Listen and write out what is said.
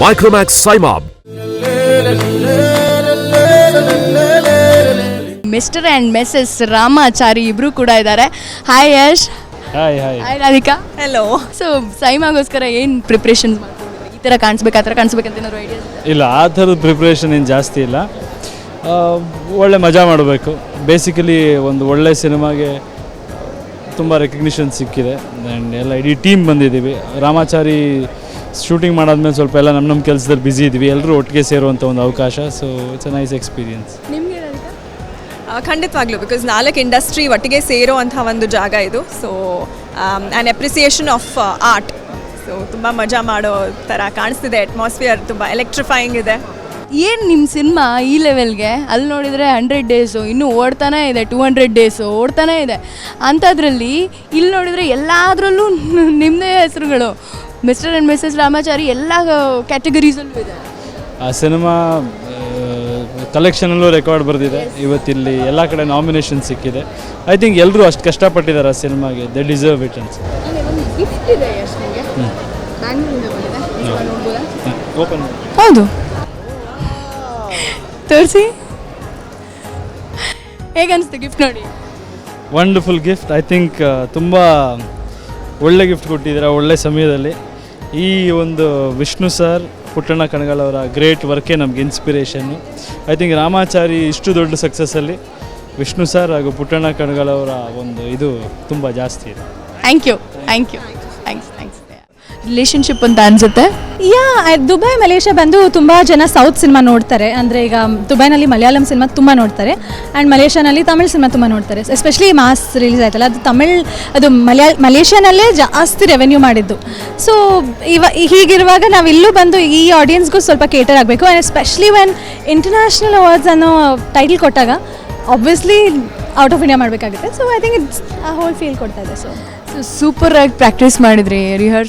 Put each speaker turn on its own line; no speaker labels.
Micromax Simab.
Mister and missus Ramachari ಇಬ್ಬರು ಕೂಡ ಇದ್ದಾರೆ. Hi Yash.
Hi
hi Radhika.
Hello.
So ಸೈಮಾಗೋಸ್ಕರ ಏನು ಪ್ರಿಪ್ರೇಷನ್ಸ್ ಮಾಡ್ಕೊಂಡಿದ್ದೀವಿ? ಈ ಥರ ಕಾಣಿಸ್ಬೇಕು ಆ ಥರ ಕಾಣಿಸ್ಬೇಕಂತ ಏನಾದ್ರು ಐಡಿಯಾ?
ಇಲ್ಲ, ಆ ಥರದ ಪ್ರಿಪ್ರೇಷನ್ ಏನು ಜಾಸ್ತಿ ಇಲ್ಲ. ಒಳ್ಳೆ ಮಜಾ ಮಾಡಬೇಕು. ಬೇಸಿಕಲಿ ಒಂದು ಒಳ್ಳೆ ಸಿನಿಮಾಗೆ ತುಂಬ ರೆಕಗ್ನಿಷನ್ ಸಿಕ್ಕಿದೆ ಆ್ಯಂಡ್ ಎಲ್ಲ ಇಡೀ ಟೀಮ್ ಬಂದಿದ್ದೀವಿ. ರಾಮಾಚಾರಿ ಶೂಟಿಂಗ್ ಮಾಡಾದ್ಮೇಲೆ ಸ್ವಲ್ಪ ಎಲ್ಲ ನಮ್ಮ ಕೆಲಸದಲ್ಲಿ ಬ್ಯುಸಿ ಇದ್ವಿ. ಎಲ್ಲರೂ ಒಟ್ಟಿಗೆ ಸೇರುವಂಥ ಒಂದು ಅವಕಾಶ. So it's a nice experience.
ನಿಮಗೆ
ಖಂಡಿತವಾಗ್ಲೂ, ಬಿಕಾಸ್ 4 ಇಂಡಸ್ಟ್ರಿ ಒಟ್ಟಿಗೆ ಸೇರೋ ಅಂಥ ಒಂದು ಜಾಗ ಇದು. So an appreciation of art. So ತುಂಬ ಮಜಾ ಮಾಡೋ ಥರ ಕಾಣಿಸ್ತಿದೆ. ಅಟ್ಮಾಸ್ಫಿಯರ್ ತುಂಬ ಎಲೆಕ್ಟ್ರಿಫೈಯಿಂಗ್ ಇದೆ.
ಏನು ನಿಮ್ಮ ಸಿನಿಮಾ ಈ ಲೆವೆಲ್ಗೆ ಅಲ್ಲಿ ನೋಡಿದರೆ 100 ಡೇಸು ಇನ್ನೂ ಓಡ್ತಾನೇ ಇದೆ, 200 ಡೇಸು ಓಡ್ತಾನೇ ಇದೆ. ಅಂಥದ್ರಲ್ಲಿ ಇಲ್ಲಿ ನೋಡಿದರೆ ಎಲ್ಲದರಲ್ಲೂ ನಿಮ್ಮದೇ ಹೆಸರುಗಳು, ಮಿಸ್ಟರ್ ಆ್ಯಂಡ್ ಮಿಸಸ್ ರಾಮಾಚಾರಿ ಎಲ್ಲ ಕ್ಯಾಟಗರೀಸಲ್ಲೂ ಇದೆ.
ಆ ಸಿನಿಮಾ ಕಲೆಕ್ಷನಲ್ಲೂ ರೆಕಾರ್ಡ್ ಬರೆದಿದೆ. ಇವತ್ತಿಲ್ಲಿ ಎಲ್ಲ ಕಡೆ ನಾಮಿನೇಷನ್ ಸಿಕ್ಕಿದೆ. ಐ ಥಿಂಕ್ ಎಲ್ಲರೂ ಅಷ್ಟು ಕಷ್ಟಪಟ್ಟಿದ್ದಾರೆ ಆ ಸಿನಿಮಾಗೆ. ದೇ ಡಿಸರ್ವ್ ಇಟ್ ಅನ್ಸ್. ಓಪನ್
ಹೌದು, ತೋರಿಸಿ. ಹೇಗೆ ಅನಿಸ್ತು ಗಿಫ್ಟ್ ನೋಡಿ?
Wonderful gift. ಐ ಥಿಂಕ್ ತುಂಬ ಒಳ್ಳೆ ಗಿಫ್ಟ್ ಕೊಟ್ಟಿದ್ದೀರಾ ಒಳ್ಳೆ ಸಮಯದಲ್ಲಿ. ಈ ಒಂದು ವಿಷ್ಣು ಸರ್, ಪುಟ್ಟಣ್ಣ ಕಣಗಾಲ್ ಅವರ ಗ್ರೇಟ್ ವರ್ಕೇ ನಮಗೆ ಇನ್ಸ್ಪಿರೇಷನ್ನು. ಐ ಥಿಂಕ್ ರಾಮಾಚಾರಿ ಇಷ್ಟು ದೊಡ್ಡ ಸಕ್ಸಸ್ಸಲ್ಲಿ ವಿಷ್ಣು ಸರ್ ಹಾಗೂ ಪುಟ್ಟಣ್ಣ ಕಣಗಾಲ್ ಅವರ ಒಂದು ಇದು ತುಂಬ ಜಾಸ್ತಿ ಇದೆ.
Thank you. ಥ್ಯಾಂಕ್ಸ್. ರಿಲೇಷನ್ಶಿಪ್ ಅಂತ ಅನಿಸುತ್ತೆ.
ದುಬೈ ಮಲೇಷ್ಯಾ ಬಂದು ತುಂಬ ಜನ ಸೌತ್ ಸಿನಿಮಾ ನೋಡ್ತಾರೆ. ಅಂದರೆ ಈಗ ದುಬೈನಲ್ಲಿ ಮಲಯಾಳಂ ಸಿನಿಮಾ ತುಂಬ ನೋಡ್ತಾರೆ ಆ್ಯಂಡ್ ಮಲೇಷ್ಯಾನಲ್ಲಿ ತಮಿಳ್ ಸಿನಿಮಾ ತುಂಬ ನೋಡ್ತಾರೆ. ಎಸ್ಪೆಷಲಿ ಮಾಸ್ ರಿಲೀಸ್ ಆಯ್ತಲ್ಲ, ಅದು ಮಲೇಷ್ಯಾನಲ್ಲೇ ಜಾಸ್ತಿ ರೆವೆನ್ಯೂ ಮಾಡಿದ್ದು. ಸೊ ಹೀಗಿರುವಾಗ ನಾವು ಇಲ್ಲೂ ಬಂದು ಈ ಆಡಿಯನ್ಸ್ಗೂ ಸ್ವಲ್ಪ ಕೇಟರ್ ಆಗಬೇಕು. And especially when international awards ಅನ್ನೋ ಟೈಟಲ್ ಕೊಟ್ಟಾಗ ಆಬ್ವಿಯಸ್ಲಿ ಔಟ್ ಆಫ್ ಇಂಡಿಯಾ ಮಾಡಬೇಕಾಗುತ್ತೆ. ಸೊ ಐ ಥಿಂಕ್ ಇಟ್ಸ್ ಆ ಹೋಲ್ ಫೀಲ್ ಕೊಡ್ತಾ ಇದೆ. ಸೊ
ಸೂಪರಾಗಿ ಪ್ರಾಕ್ಟೀಸ್ ಮಾಡಿದ್ರಿ ರಿಹರ್ಸಲ್.